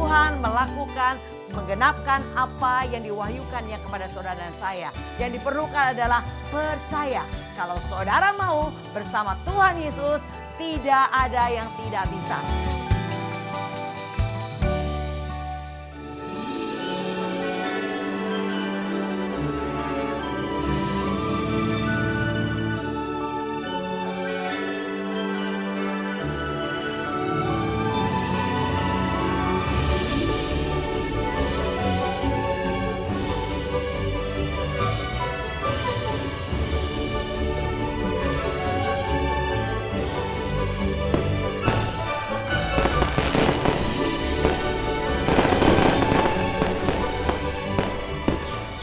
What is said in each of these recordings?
Tuhan melakukan, menggenapkan apa yang diwahyukannya kepada saudara dan saya. Yang diperlukan adalah percaya. Kalau saudara mau bersama Tuhan Yesus, tidak ada yang tidak bisa.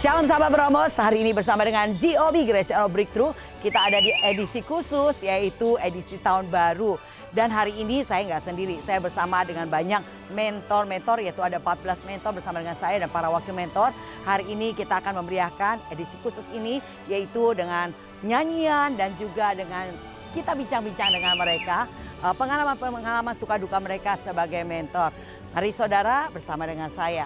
Shalom sahabat Beromos, hari ini bersama dengan GOB Grace of Breakthrough. Kita ada di edisi khusus, yaitu edisi tahun baru. Dan hari ini saya nggak sendiri, saya bersama dengan banyak mentor-mentor, yaitu ada 14 mentor bersama dengan saya dan para wakil mentor. Hari ini kita akan memeriahkan edisi khusus ini, yaitu dengan nyanyian dan juga dengan kita bincang-bincang dengan mereka. Pengalaman-pengalaman suka duka mereka sebagai mentor. Mari saudara bersama dengan saya.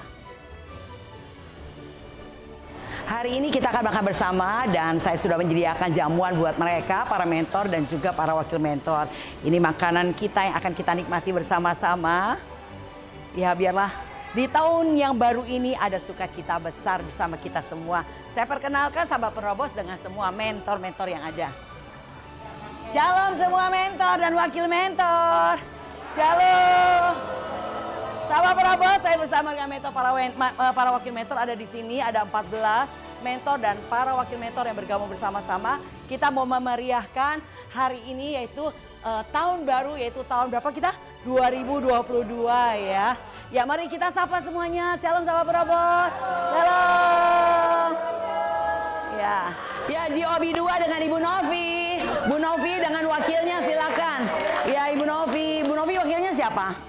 Hari ini kita akan makan bersama dan saya sudah menyediakan jamuan buat mereka, para mentor dan juga para wakil mentor. Ini makanan kita yang akan kita nikmati bersama-sama. Ya biarlah di tahun yang baru ini ada sukacita besar bersama kita semua. Saya perkenalkan sahabat Beromos dengan semua mentor-mentor yang ada. Shalom semua mentor dan wakil mentor. Shalom. Sahabat Beromos, saya bersama dengan mentor para wakil mentor ada di sini, ada 14 mentor dan para wakil mentor yang bergabung bersama-sama. Kita mau memeriahkan hari ini yaitu tahun baru, yaitu tahun berapa kita? 2022 ya. Ya mari kita sapa semuanya. Shalom sahabat Beromos. Shalom. Ya GOB 2 dengan Ibu Novi. Bu Novi dengan wakilnya silakan. Ya Ibu Novi. Bu Novi wakilnya siapa?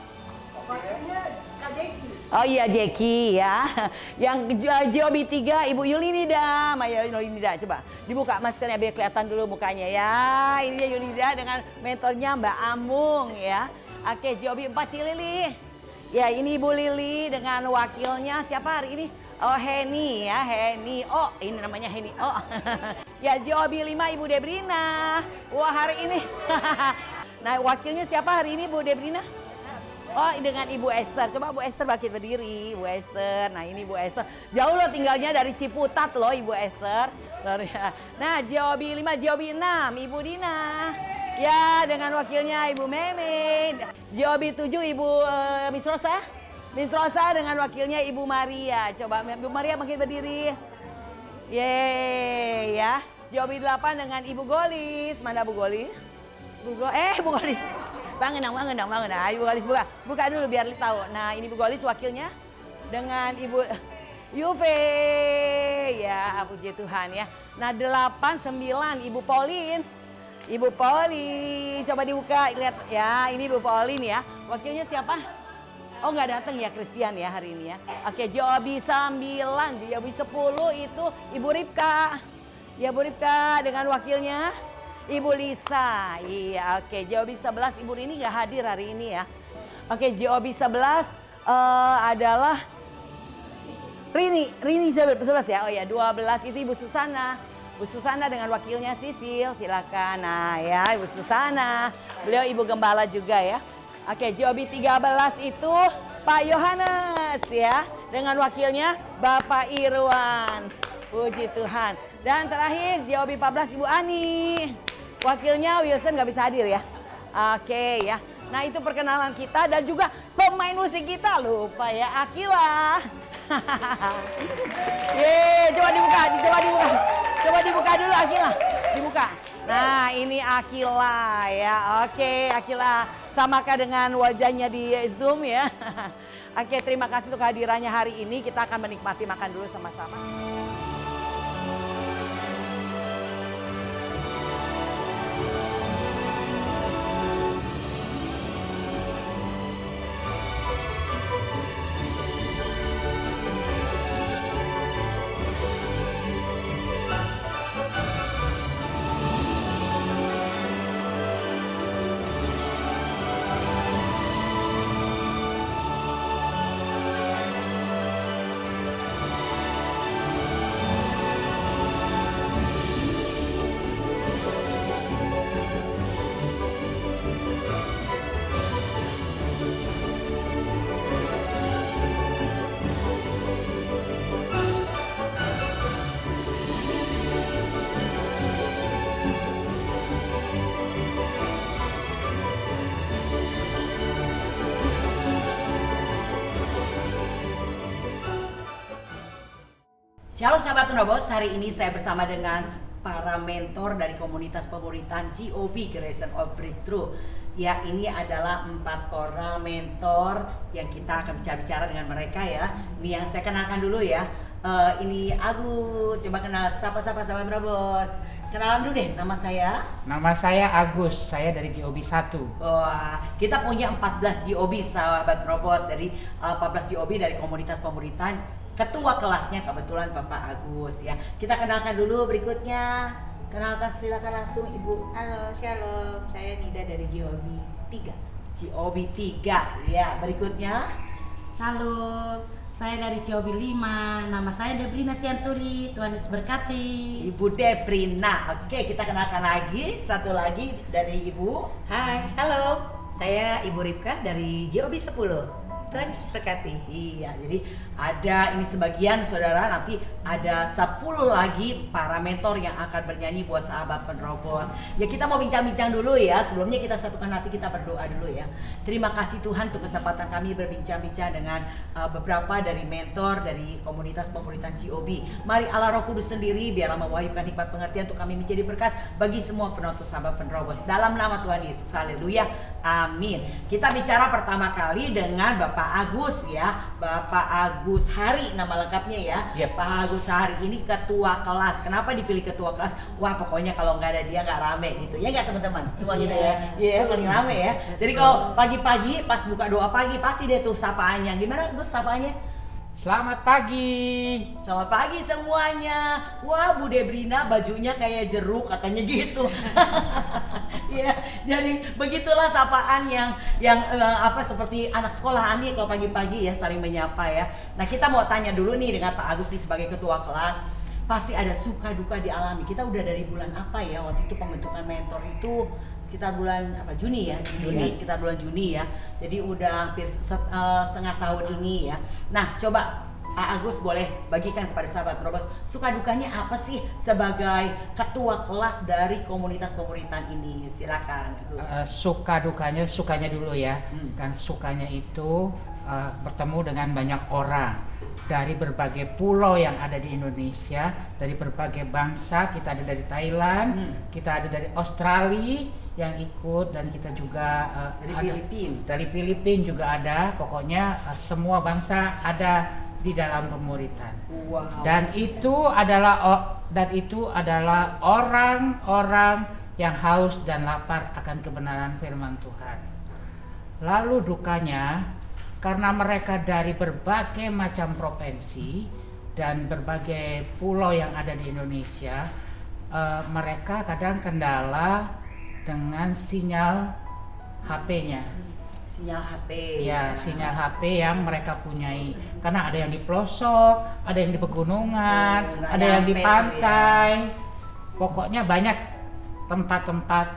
Oh iya Jeki ya. Yang GOB 3 Ibu Yulinida. Maya Yulinida coba dibuka maskernya biar kelihatan dulu mukanya ya. Ini dia Yulinida dengan mentornya Mbak Amung ya. Oke GOB 4 Cilili. Ya ini Ibu Lili dengan wakilnya siapa hari ini? Oh Heni ya, Heni. Oh ini namanya Heni. Oh. Ya GOB 5 Ibu Debrina. Wah hari ini. Nah wakilnya siapa hari ini Bu Debrina? Oh dengan Ibu Esther, coba Bu Esther bangkit berdiri, Bu Esther. Nah ini Bu Esther, jauh loh tinggalnya dari Ciputat loh Ibu Esther. Nah GOB 5, GOB 6, Ibu Dina. Ya dengan wakilnya Ibu Meme. GOB 7 Ibu Miss Rosa. Miss Rosa dengan wakilnya Ibu Maria. Coba Ibu Maria bangkit berdiri. Yeay ya. GOB 8 dengan Ibu Golis. Mana Bu Golis? Bu Golis. Bangun dong. Nah, Ibu Golis buka dulu biar tahu. Nah, ini Ibu Golis wakilnya dengan Ibu Yuve. Ya, puji Tuhan ya. Nah, 8, 9 Ibu Pauline. Ibu Pauline, coba dibuka lihat ya. Ini Ibu Pauline ya. Wakilnya siapa? Oh, nggak datang ya Christian ya hari ini ya. Oke, GOB 9, GOB 10 itu Ibu Ripka. Ya, Bu Ripka dengan wakilnya Ibu Lisa. Iya, oke. GOB 11 Ibu Rini nggak hadir hari ini ya. Oke, GOB 11 adalah Rini 11 ya. Oh ya, 12 itu Ibu Susana. Bu Susana dengan wakilnya Sisil, silakan. Nah ya, Ibu Susana. Beliau Ibu Gembala juga ya. Oke, GOB 13 itu Pak Yohanes ya. Dengan wakilnya Bapak Irwan. Puji Tuhan. Dan terakhir GOB 14 Ibu Ani. Wakilnya Wilson nggak bisa hadir ya. Oke ya. Nah itu perkenalan kita dan juga pemain musik kita lupa ya Akila. Yeay, coba dibuka dulu Akila. Dibuka. Nah ini Akila ya. Oke Akila samakan dengan wajahnya di Zoom ya. Oke terima kasih untuk kehadirannya hari ini. Kita akan menikmati makan dulu sama-sama. Shalom sahabat penerobos, hari ini saya bersama dengan para mentor dari komunitas pemuritan GOB, Generation of Breakthrough. Ya, ini adalah 4 orang mentor yang kita akan bicara-bicara dengan mereka ya. Ini yang saya kenalkan dulu ya. Ini Agus, coba kenal sapa-sapa sahabat penerobos. Kenalan dulu deh, nama saya. Nama saya Agus, saya dari GOB 1. Wah, kita punya 14 GOB sahabat penerobos, dari 14 GOB dari komunitas pemuritan. Ketua kelasnya kebetulan Bapak Agus ya. Kita kenalkan dulu berikutnya. Kenalkan, silakan langsung Ibu. Halo, shalom. Saya Nida dari GOB 3. GOB 3 ya. Berikutnya Salam. Saya dari GOB 5. Nama saya Debrina Sianturi. Tuhan Yesus berkati. Ibu Debrina. Oke, kita kenalkan lagi satu lagi dari Ibu. Hai, shalom. Saya Ibu Ripka dari GOB 10. Tuhan Yesus berkati. Iya, jadi ada ini sebagian saudara, nanti ada 10 lagi para mentor yang akan bernyanyi buat sahabat penerobos. Ya, kita mau bincang-bincang dulu ya. Sebelumnya kita satukan hati, kita berdoa dulu ya. Terima kasih Tuhan untuk kesempatan kami berbincang-bincang dengan beberapa dari mentor dari komunitas pemuritan GOB. Mari Allah Roh Kudus sendiri biarlah mewahyukan hikmat pengertian untuk kami menjadi berkat bagi semua penonton sahabat penerobos. Dalam nama Tuhan Yesus, haleluya, amin. Kita bicara pertama kali dengan Bapak Agus ya, Bapak Agus Hari nama lengkapnya ya. Yep. Pak Agus Hari ini ketua kelas. Kenapa dipilih ketua kelas? Wah, pokoknya kalau nggak ada dia nggak rame gitu ya, nggak teman-teman semua gitu ya. Iya, paling rame ya. Jadi kalau pagi-pagi pas buka doa pagi pasti deh tuh sapaannya. Gimana Gus sapaannya? Selamat pagi. Selamat pagi semuanya. Wah, Bu Debrina bajunya kayak jeruk katanya gitu. Ya, jadi begitulah sapaan yang seperti anak sekolahan nih kalau pagi-pagi ya saling menyapa ya. Nah, kita mau tanya dulu nih dengan Pak Agus nih sebagai ketua kelas. Pasti ada suka duka dialami. Kita udah dari bulan apa ya waktu itu pembentukan mentor itu sekitar bulan Juni ya, sekitar bulan Juni ya. Jadi udah hampir setengah tahun ini ya. Nah, coba Pak Agus boleh bagikan kepada sahabat penerobos suka dukanya apa sih sebagai ketua kelas dari komunitas pemuritan ini? Silakan Agus. Sukanya dulu ya. Kan sukanya itu bertemu dengan banyak orang dari berbagai pulau yang ada di Indonesia, dari berbagai bangsa. Kita ada dari Thailand, kita ada dari Australia yang ikut, dan kita juga dari Filipina juga ada. Pokoknya semua bangsa ada di dalam pemuritan. Wow. Dan itu adalah orang-orang yang haus dan lapar akan kebenaran firman Tuhan. Lalu dukanya, karena mereka dari berbagai macam provinsi dan berbagai pulau yang ada di Indonesia, mereka kadang kendala dengan sinyal HP-nya. Sinyal HP. Ya, sinyal HP yang mereka punyai. Karena ada yang di pelosok, ada yang di pegunungan, ada yang di pantai. Pokoknya banyak tempat-tempat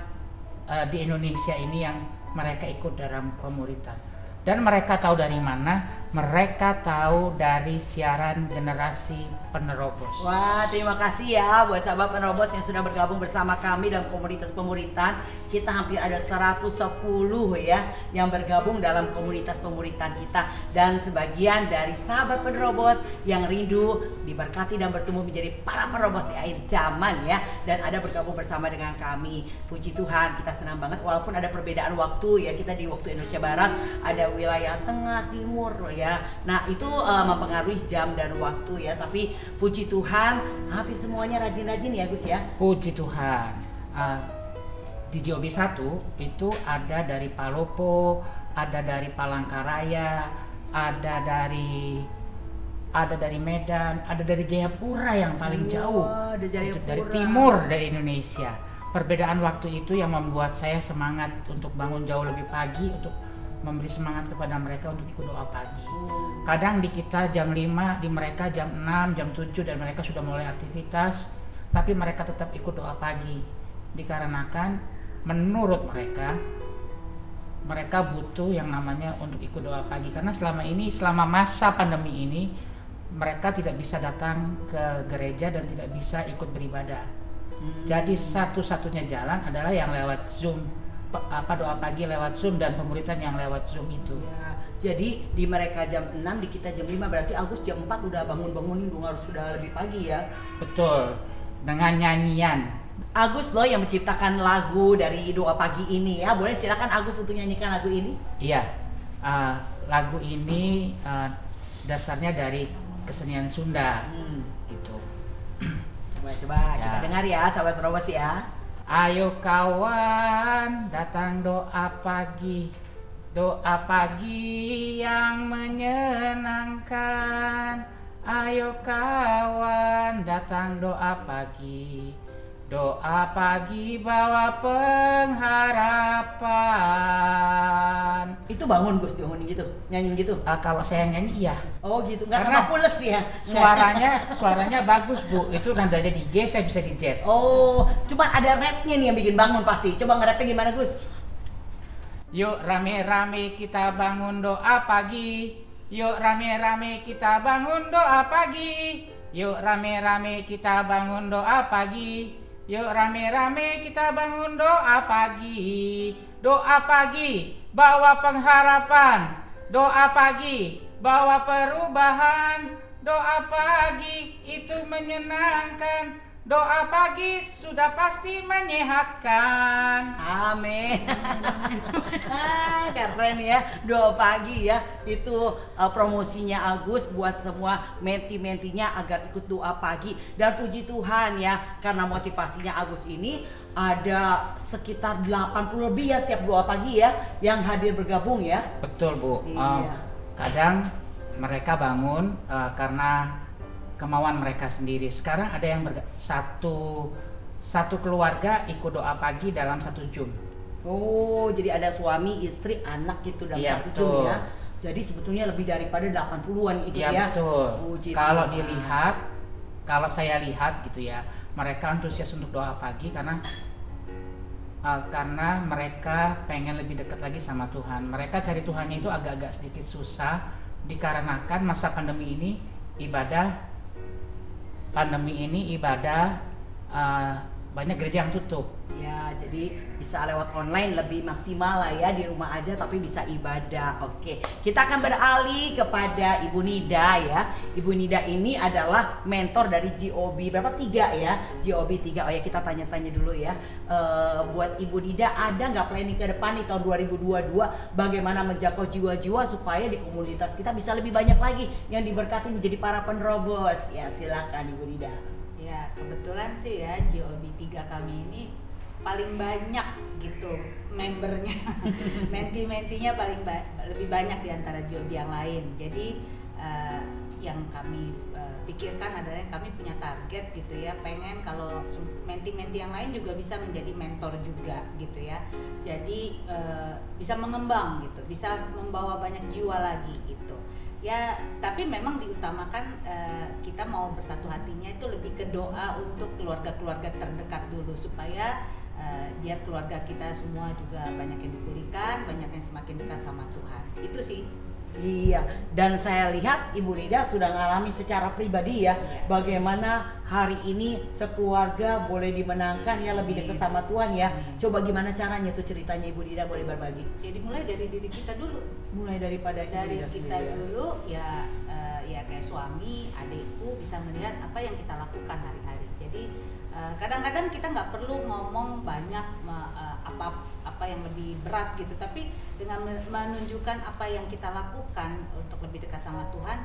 di Indonesia ini yang mereka ikut dalam pemuritan. Dan mereka tahu dari mana? Mereka tahu dari siaran Generasi Penerobos. Wah, terima kasih ya buat sahabat penerobos yang sudah bergabung bersama kami dalam komunitas pemuritan. Kita hampir ada 110 ya yang bergabung dalam komunitas pemuritan kita. Dan sebagian dari sahabat penerobos yang rindu diberkati dan bertumbuh menjadi para penerobos di akhir zaman ya. Dan ada bergabung bersama dengan kami. Puji Tuhan, kita senang banget walaupun ada perbedaan waktu ya. Kita di waktu Indonesia Barat, ada wilayah tengah, timur ya. Nah, itu mempengaruhi jam dan waktu ya. Tapi puji Tuhan, hampir semuanya rajin-rajin ya Gus ya. Puji Tuhan. Di GOB 1 itu ada dari Palopo, ada dari Palangkaraya, ada dari Medan, ada dari Jayapura yang paling jauh. Ada Jayapura. Dari timur dari Indonesia. Perbedaan waktu itu yang membuat saya semangat untuk bangun jauh lebih pagi, untuk memberi semangat kepada mereka untuk ikut doa pagi. Kadang di kita jam 5, di mereka jam 6, jam 7, dan mereka sudah mulai aktivitas, tapi mereka tetap ikut doa pagi. Dikarenakan menurut mereka butuh yang namanya untuk ikut doa pagi. Karena selama masa pandemi ini, mereka tidak bisa datang ke gereja dan tidak bisa ikut beribadah. Jadi satu-satunya jalan adalah yang lewat Zoom. doa pagi lewat Zoom dan pemuritan yang lewat Zoom itu. Ya, jadi di mereka jam 6, di kita jam 5, berarti Agus jam 4 udah bangun-bangun harus sudah lebih pagi ya. Betul, dengan nyanyian. Agus loh yang menciptakan lagu dari doa pagi ini ya. Boleh silakan Agus untuk nyanyikan lagu ini. Iya, lagu ini dasarnya dari kesenian Sunda, gitu. Coba Ya. kita dengar ya, sahabat Perobos ya. Ayo kawan, datang doa pagi yang menyenangkan. Ayo kawan, datang doa pagi bawa pengharapan. Itu bangun Gus, bangun gitu, nyanyi gitu. Kalau saya nyanyi iya. Oh gitu, nggak Karena tambah pules ya? Suaranya bagus Bu, itu nadanya di G, saya bisa di Z. Oh, cuman ada rapnya nih yang bikin bangun pasti. Coba nge-rapnya gimana Gus? Yuk rame-rame kita bangun doa pagi. Yuk rame-rame kita bangun doa pagi. Yuk rame-rame kita bangun doa pagi. Yuk rame-rame kita bangun doa pagi. Doa pagi bawa pengharapan. Doa pagi bawa perubahan. Doa pagi itu menyenangkan. Doa pagi sudah pasti menyehatkan. Amin. Keren ya, doa pagi ya. Itu promosinya Agus buat semua menti-mentinya agar ikut doa pagi. Dan puji Tuhan ya, karena motivasinya Agus ini ada sekitar 80 lebih ya setiap doa pagi ya yang hadir bergabung ya. Betul Bu. Iya. Kadang mereka bangun karena kemauan mereka sendiri. Sekarang ada yang satu keluarga ikut doa pagi dalam satu Zoom. Oh, jadi ada suami, istri, anak gitu dalam Iya, satu betul. Zoom ya. Jadi sebetulnya lebih daripada 80-an itu Iya ya. betul. Puji Kalau Tuhan. dilihat, kalau saya lihat gitu ya, mereka antusias untuk doa pagi karena mereka pengen lebih dekat lagi sama Tuhan. Mereka cari Tuhannya itu agak-agak sedikit susah dikarenakan masa pandemi ini ibadah banyak gereja yang tutup. Ya, jadi bisa lewat online lebih maksimal lah ya, di rumah aja tapi bisa ibadah. Oke, kita akan beralih kepada Ibu Nida ya. Ibu Nida ini adalah mentor dari GOB berapa? 3 ya, GOB 3. Oh ya, kita tanya-tanya dulu ya. Buat Ibu Nida, ada nggak planning ke depan di tahun 2022 bagaimana menjangkau jiwa-jiwa supaya di komunitas kita bisa lebih banyak lagi yang diberkati menjadi para penerobos? Ya, silakan Ibu Nida. Ya, kebetulan sih ya GOB 3 kami ini paling banyak gitu membernya. Menti-mentinya lebih banyak di antara GOB yang lain. Jadi yang kami pikirkan adalah kami punya target gitu ya, pengen kalau menti-menti yang lain juga bisa menjadi mentor juga gitu ya. Jadi bisa mengembang gitu, bisa membawa banyak jiwa lagi gitu. Ya, tapi memang diutamakan kita mau bersatu hatinya itu lebih ke doa untuk keluarga-keluarga terdekat dulu supaya biar keluarga kita semua juga banyak yang dipulihkan, banyak yang semakin dekat sama Tuhan. Itu sih. Iya, dan saya lihat Ibu Nida sudah mengalami secara pribadi ya, bagaimana hari ini sekeluarga boleh dimenangkan ya, lebih dekat sama Tuhan ya. Coba gimana caranya tuh ceritanya, Ibu Nida boleh berbagi? Jadi mulai dari diri kita dulu. Mulai daripada Dari Ibu Nida kita sendiri ya. dulu ya, ya kayak suami, adikku bisa melihat apa yang kita lakukan hari-hari. Jadi kadang-kadang kita nggak perlu ngomong banyak apa yang lebih berat gitu, tapi dengan menunjukkan apa yang kita lakukan untuk lebih dekat sama Tuhan,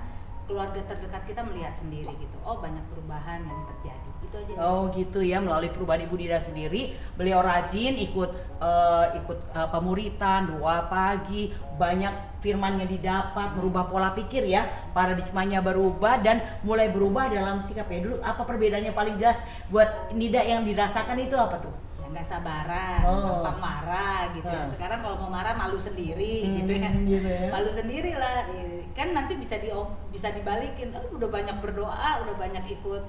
keluarga terdekat kita melihat sendiri gitu. Oh, banyak perubahan yang terjadi. Itu aja sih. Oh gitu ya, melalui perubahan Ibu Nida sendiri, beliau rajin ikut pemuritan, doa pagi, banyak firmannya didapat, merubah pola pikir ya, paradigmanya berubah dan mulai berubah dalam sikap ya. Dulu apa perbedaannya paling jelas buat Nida yang dirasakan itu apa tuh? Nggak sabaran, gampang marah gitu ya. Sekarang kalau mau marah malu sendiri gitu ya. Gitu ya. Malu sendiri lah. Kan nanti bisa dibalikin. Oh, udah banyak berdoa, udah banyak ikut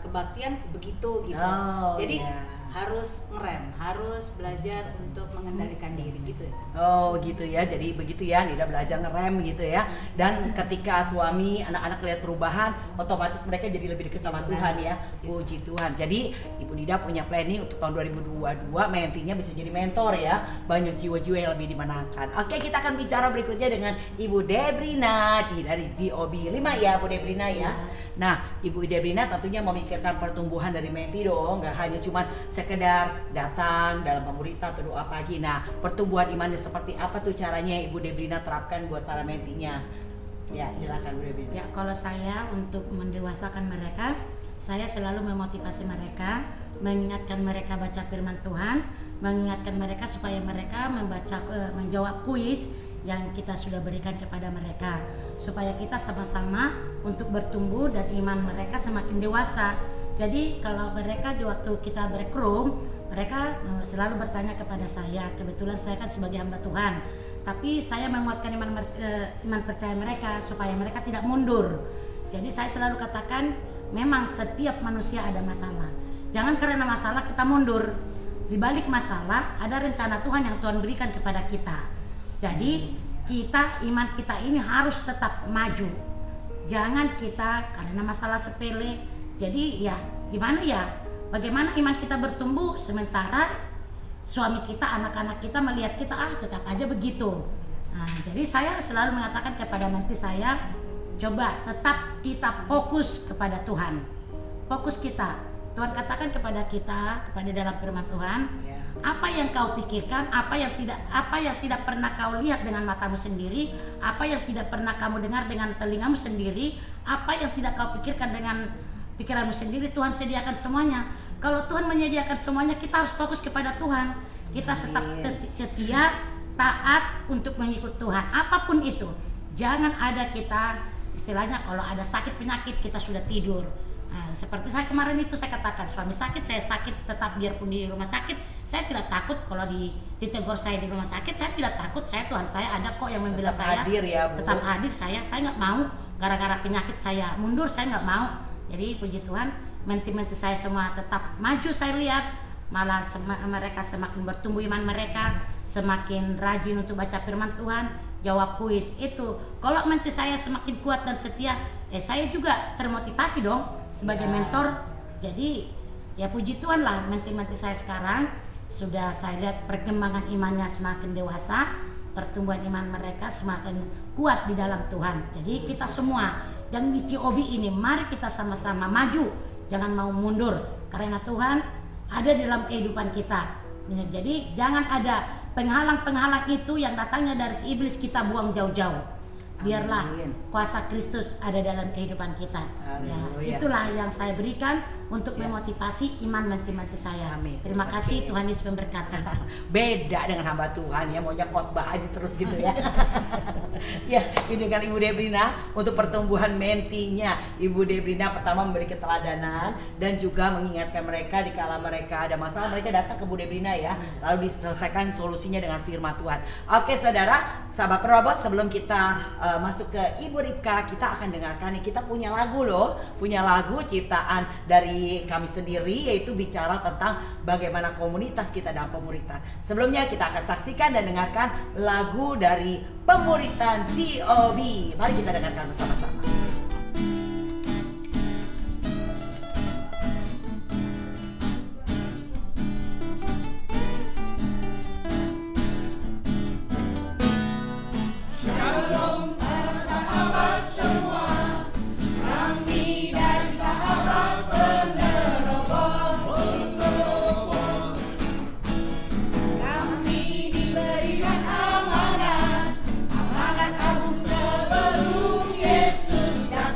kebaktian begitu gitu. Oh, Jadi iya. harus ngerem, harus belajar untuk mengendalikan diri gitu ya. Oh gitu ya, jadi begitu ya, Nida belajar ngerem gitu ya. Dan ketika suami, anak-anak lihat perubahan, otomatis mereka jadi lebih dekat sama Tuhan ya. Puji Tuhan. Jadi Ibu Nida punya planning untuk tahun 2022, mentinya bisa jadi mentor ya. Banyak jiwa-jiwa yang lebih dimenangkan. Oke, kita akan bicara berikutnya dengan Ibu Debrina dari GOB 5 ya, Bu Debrina ya. Nah, Ibu Debrina tentunya memikirkan pertumbuhan dari menti dong, nggak hanya cuma sekedar datang dalam pemuritan atau doa pagi. Nah, pertumbuhan imannya seperti apa tuh caranya Ibu Debrina terapkan buat para mentinya? Ya, silakan Bu Debrina. Ya, kalau saya untuk mendewasakan mereka, saya selalu memotivasi mereka, mengingatkan mereka baca firman Tuhan, mengingatkan mereka supaya mereka menjawab kuis yang kita sudah berikan kepada mereka, supaya kita sama-sama untuk bertumbuh dan iman mereka semakin dewasa. Jadi kalau mereka di waktu kita break room, mereka selalu bertanya kepada saya. Kebetulan saya kan sebagai hamba Tuhan, tapi saya menguatkan iman percaya mereka supaya mereka tidak mundur. Jadi saya selalu katakan, memang setiap manusia ada masalah. Jangan karena masalah kita mundur. Di balik masalah ada rencana Tuhan yang Tuhan berikan kepada kita. Jadi iman kita ini harus tetap maju. Jangan kita karena masalah sepele. Jadi ya gimana ya? Bagaimana iman kita bertumbuh sementara suami kita, anak-anak kita melihat kita tetap aja begitu. Nah, jadi saya selalu mengatakan kepada menti saya, coba tetap kita fokus kepada Tuhan. Fokus kita. Tuhan katakan kepada kita, kepada dalam firman Tuhan, apa yang kau pikirkan, apa yang tidak pernah kau lihat dengan matamu sendiri, apa yang tidak pernah kamu dengar dengan telingamu sendiri, apa yang tidak kau pikirkan dengan pikiranmu sendiri, Tuhan sediakan semuanya. Kalau Tuhan menyediakan semuanya, kita harus fokus kepada Tuhan. Kita tetap setia, taat untuk mengikut Tuhan, apapun itu. Jangan ada kita, istilahnya kalau ada sakit penyakit kita sudah tidur. Nah, seperti saya kemarin itu saya katakan, suami sakit, saya sakit tetap biarpun di rumah sakit, saya tidak takut kalau ditegur saya di rumah sakit, saya tidak takut, saya Tuhan saya ada kok yang membela saya. Hadir ya, Bu. Tetap hadir saya nggak mau gara-gara penyakit saya mundur, saya nggak mau. Jadi puji Tuhan, menti-menti saya semua tetap maju, saya lihat malah mereka semakin bertumbuh iman mereka, semakin rajin untuk baca firman Tuhan, jawab kuis itu. Kalau menti saya semakin kuat dan setia, saya juga termotivasi dong sebagai mentor. Jadi ya puji Tuhan lah, menti-menti saya sekarang sudah saya lihat perkembangan imannya semakin dewasa, pertumbuhan iman mereka semakin kuat di dalam Tuhan. Jadi kita semua yang di COB ini, mari kita sama-sama maju, jangan mau mundur, karena Tuhan ada di dalam kehidupan kita. Jadi jangan ada penghalang-penghalang itu yang datangnya dari si iblis, kita buang jauh-jauh. Biarlah kuasa Kristus ada dalam kehidupan kita. Ya, itulah yang saya berikan untuk memotivasi iman menti-menti saya. Terima kasih, Tuhan Yesus memberkati. Beda dengan hamba Tuhan ya, maunya khotbah aja terus gitu ya. Ya, ini dengan Ibu Debrina untuk pertumbuhan mentinya. Ibu Debrina pertama memberi keteladanan dan juga mengingatkan mereka di kala mereka ada masalah, mereka datang ke Bu Debrina ya, lalu diselesaikan solusinya dengan firman Tuhan. Oke saudara, sahabat Perobos, sebelum kita masuk ke Ibu Ripka, kita akan dengarkan nih, kita punya lagu loh, punya lagu ciptaan dari kami sendiri, yaitu bicara tentang bagaimana komunitas kita dalam pemuritan. Sebelumnya kita akan saksikan dan dengarkan lagu dari pemuritan GOB. Mari kita dengarkan bersama-sama. Amanat agung sebelum Yesus datang.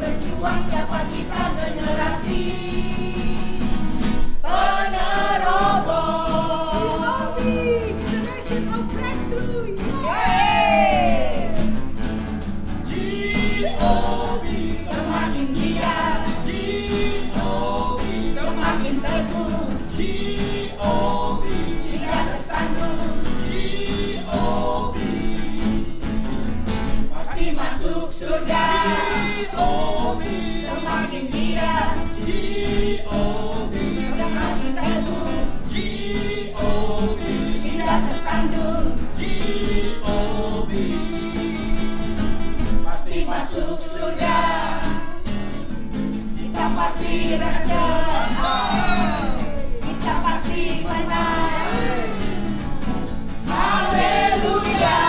berjuang siapa kita generasi penerobos. Generation of breakthrough. G.O.B. Semakin giat, G.O.B. Semakin teguh, G.O.B. Tidak tersandung, G.O.B. Pasti masuk surga, G.O.B. Semakin giat, G.O.B. Semakin teguh, G.O.B. Tidak tersandung, G.O.B. Pasti masuk surga, kita pasti rapture, kita pasti menang. Haleluya.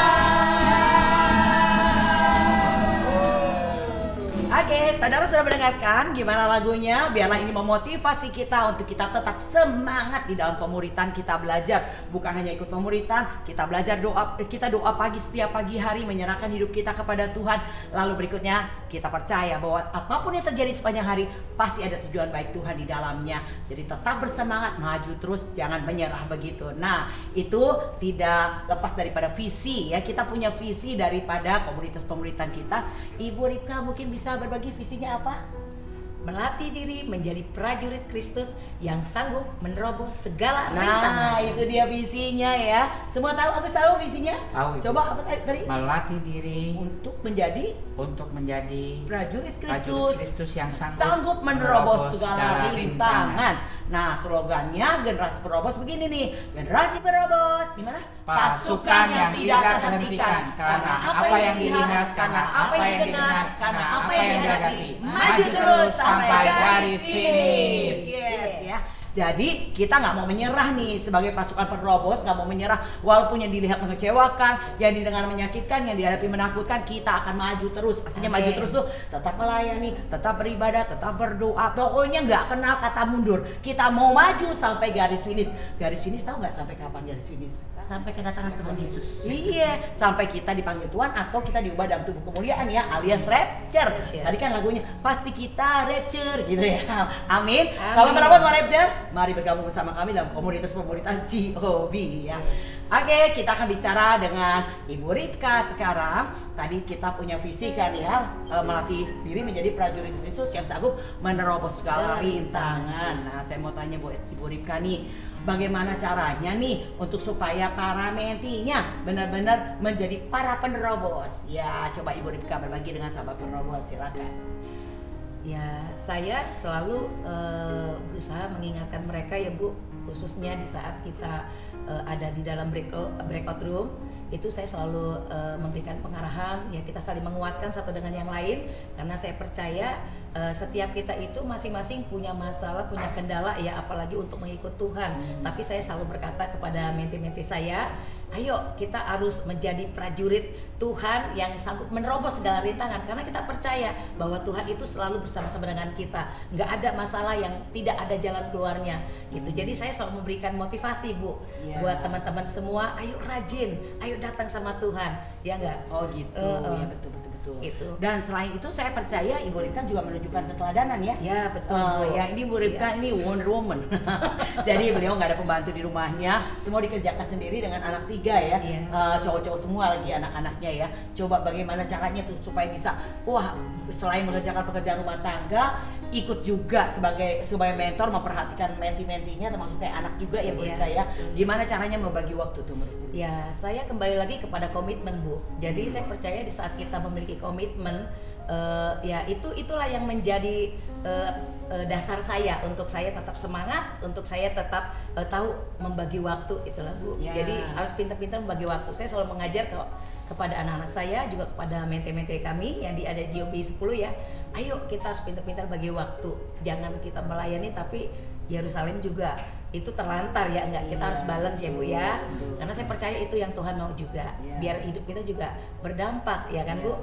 Oke, saudara sudah mendengarkan gimana lagunya? Biarlah ini memotivasi kita untuk kita tetap semangat di dalam pemuritan. Kita belajar, bukan hanya ikut pemuritan, kita belajar doa. Kita doa pagi setiap pagi hari, menyerahkan hidup kita kepada Tuhan. Lalu berikutnya, kita percaya bahwa apapun yang terjadi sepanjang hari pasti ada tujuan baik Tuhan di dalamnya. Jadi tetap bersemangat, maju terus, jangan menyerah begitu. Nah, itu tidak lepas daripada visi ya. Kita punya visi daripada komunitas pemuritan kita. Ibu Ripka mungkin bisa berbagi visinya apa? Melatih diri menjadi prajurit Kristus yang sanggup menerobos segala rintangan. Nah, itu dia visinya ya. Semua tahu? Habis tahu visinya? Tahu. Coba apa tadi? Melatih diri Untuk menjadi prajurit Kristus yang sanggup menerobos segala rintangan. Nah, slogannya generasi penerobos begini nih. Generasi penerobos gimana? Pasukan yang tidak terhentikan karena apa yang dilihat, karena apa yang didengar, karena apa yang dihadapi. Maju terus sampai garis finish. Yes, ya. Jadi kita nggak mau menyerah nih sebagai pasukan penerobos, nggak mau menyerah walaupun yang dilihat mengecewakan, yang didengar menyakitkan, yang dihadapi menakutkan, kita akan maju terus. Artinya maju terus tuh tetap melayani, tetap beribadah, tetap berdoa. Pokoknya nggak kenal kata mundur. Kita mau maju sampai garis finish. Garis finish tahu nggak sampai kapan garis finish? Sampai kedatangan Tuhan Yesus. Iya, sampai kita dipanggil Tuhan atau kita diubah dalam tubuh kemuliaan ya, alias rapture. Tadi kan lagunya pasti kita rapture gitu ya. Amin. Salam penerobos mau rapture. Mari bergabung bersama kami dalam komunitas pemuritan GOB ya. Oke, kita akan bicara dengan Ibu Ripka sekarang. Tadi kita punya visi kan ya, melatih diri menjadi prajurit Kristus yang sanggup menerobos segala rintangan. Nah, saya mau tanya buat Ibu Ripka nih, bagaimana caranya nih untuk supaya para mentinya benar-benar menjadi para penerobos? Ya, coba Ibu Ripka berbagi dengan sahabat penerobos, silakan. Ya, saya selalu berusaha mengingatkan mereka ya Bu, khususnya di saat kita ada di dalam breakout room. Itu saya selalu memberikan pengarahan, ya kita saling menguatkan satu dengan yang lain, karena saya percaya setiap kita itu masing-masing punya masalah, punya kendala ya, apalagi untuk mengikut Tuhan. Tapi saya selalu berkata kepada menti-menti saya, ayo kita harus menjadi prajurit Tuhan yang sanggup menerobos segala rintangan, karena kita percaya bahwa Tuhan itu selalu bersama-sama dengan kita. Nggak ada masalah yang tidak ada jalan keluarnya gitu. Jadi saya selalu memberikan motivasi Bu, buat teman-teman semua, ayo rajin, ayo datang sama Tuhan, ya enggak? Oh gitu, ya betul. Gitu. Dan selain itu saya percaya Ibu Ripka juga menunjukkan keteladanan ya. Ya betul. Ya ini Ibu Ripka ini Wonder Woman. Jadi beliau nggak ada pembantu di rumahnya, semua dikerjakan sendiri dengan anak 3 ya. Cowok-cowok semua lagi anak-anaknya ya. Coba bagaimana caranya tuh supaya bisa, wah selain mengerjakan pekerjaan rumah tangga, ikut juga sebagai mentor, memperhatikan menti-mentinya termasuk kayak anak juga ya Bu Ripka ya. Gimana caranya membagi waktu tuh menurut Bu? Ya, saya kembali lagi kepada komitmen Bu. Jadi saya percaya di saat kita memiliki komitmen, ya itulah yang menjadi dasar saya untuk saya tetap semangat, untuk saya tetap tahu membagi waktu, itulah Bu. Jadi harus pintar-pintar membagi waktu. Saya selalu mengajar kepada anak-anak saya, juga kepada mente-mente kami yang ada di GOB 10 ya. Ayo kita harus pintar-pintar bagi waktu. Jangan kita melayani tapi Yerusalem juga itu terlantar ya, enggak, kita harus balance ya Bu ya. Karena saya percaya itu yang Tuhan mau juga, biar hidup kita juga berdampak ya kan Bu.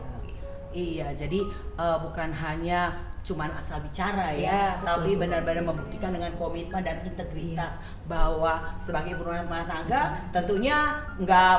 Iya, jadi bukan hanya cuman asal bicara Ya, tapi betul. benar-benar membuktikan dengan komitmen dan integritas bahwa sebagai rumah tangga tentunya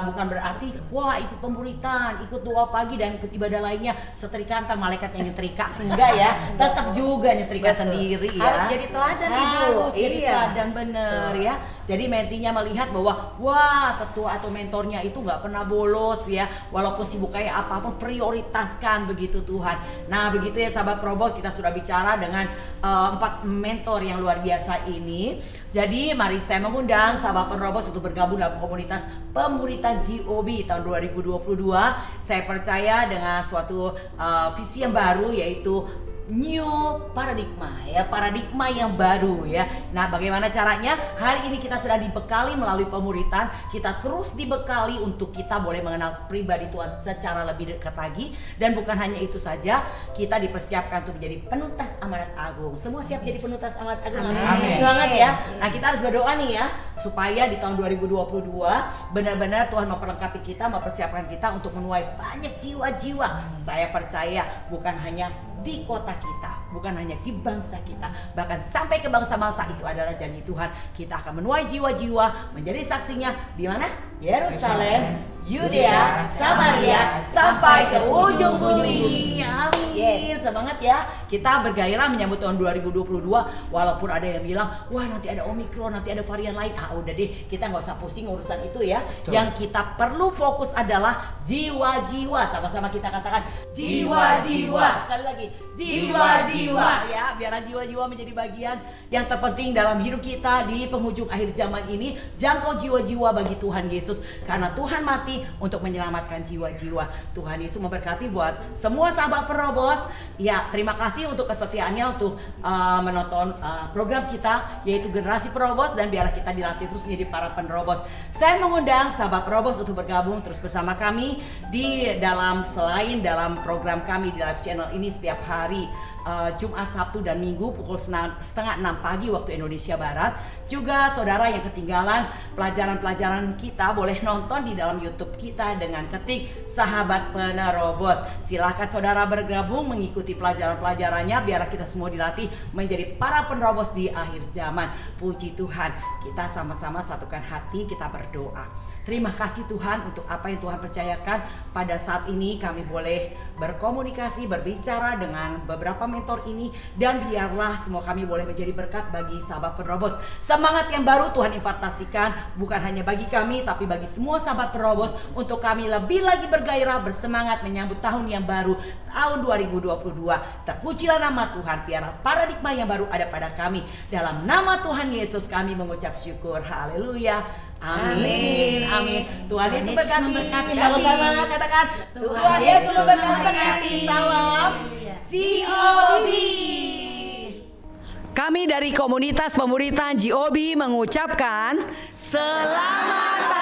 bukan berarti wah ikut pemuritan, ikut doa pagi dan ikut ibadah lainnya setrika antar malaikat yang nyetrika, enggak ya, tetap juga nyetrika Betul. sendiri ya. Harus jadi teladan, Ibu. Harus jadi Iya. teladan bener ya. Jadi mentinya melihat bahwa wah ketua atau mentornya itu nggak pernah bolos ya, walaupun sibuk kayak apapun prioritaskan begitu Tuhan. Nah begitu ya sahabat Probos, kita sudah bicara dengan 4 mentor yang luar biasa ini. Jadi mari saya mengundang sahabat Probos untuk bergabung dalam komunitas pemuritan GOB tahun 2022. Saya percaya dengan suatu visi yang baru yaitu new paradigma ya, paradigma yang baru ya. Nah, bagaimana caranya? Hari ini kita sedang dibekali melalui pemuritan, kita terus dibekali untuk kita boleh mengenal pribadi Tuhan secara lebih dekat lagi, dan bukan hanya itu saja, kita dipersiapkan untuk menjadi penuntas amanat agung. Semua siap jadi penuntas amanat agung? Amin. Semangat ya. Nah, kita harus berdoa nih ya supaya di tahun 2022 benar-benar Tuhan memperlengkapi kita, mempersiapkan kita untuk menuai banyak jiwa-jiwa. Saya percaya bukan hanya di kota kita, bukan hanya di bangsa kita, bahkan sampai ke bangsa-bangsa. Itu adalah janji Tuhan. Kita akan menuai jiwa-jiwa menjadi saksinya di mana? Yerusalem, Yudea, Samaria, sampai ke ujung bumi. Amin. Yes. Semangat ya. Kita bergairah menyambut tahun 2022. Walaupun ada yang bilang, wah nanti ada Omikron, nanti ada varian lain. Udah deh, kita nggak usah pusing urusan itu ya. Betul. Yang kita perlu fokus adalah jiwa-jiwa. Sama-sama kita katakan jiwa-jiwa. Sekali lagi, jiwa-jiwa ya. Biarlah jiwa-jiwa menjadi bagian yang terpenting dalam hidup kita di penghujung akhir zaman ini. Jangkau jiwa-jiwa bagi Tuhan Yesus, karena Tuhan mati untuk menyelamatkan jiwa-jiwa. Tuhan Yesus memberkati buat semua sahabat Perobos. Ya, terima kasih untuk kesetiaannya untuk menonton program kita yaitu Generasi Perobos, dan biarlah kita dilatih terus menjadi para penerobos. Saya mengundang sahabat Perobos untuk bergabung terus bersama kami di selain dalam program kami di live channel ini setiap hari Jumat, Sabtu, dan Minggu pukul setengah 6 pagi waktu Indonesia Barat. Juga saudara yang ketinggalan pelajaran-pelajaran kita boleh nonton di dalam YouTube kita dengan ketik Sahabat Penerobos. Silahkan saudara bergabung mengikuti pelajaran-pelajarannya, biar kita semua dilatih menjadi para penerobos di akhir zaman. Puji Tuhan, kita sama-sama satukan hati, kita berdoa. Terima kasih Tuhan untuk apa yang Tuhan percayakan. Pada saat ini kami boleh berkomunikasi, berbicara dengan beberapa mentor ini, dan biarlah semua kami boleh menjadi berkat bagi sahabat penerobos. Semangat yang baru Tuhan impartasikan bukan hanya bagi kami, tapi bagi semua sahabat penerobos, untuk kami lebih lagi bergairah, bersemangat menyambut tahun yang baru, tahun 2022. Terpujilah nama Tuhan, biarlah paradigma yang baru ada pada kami. Dalam nama Tuhan Yesus kami mengucap syukur. Haleluya. Amin. Amin. Tuhan Yesus memberkati. Sama-sama katakan Tuhan Yesus memberkati. Salam GOB. Kami dari komunitas pemuritan GOB mengucapkan selamat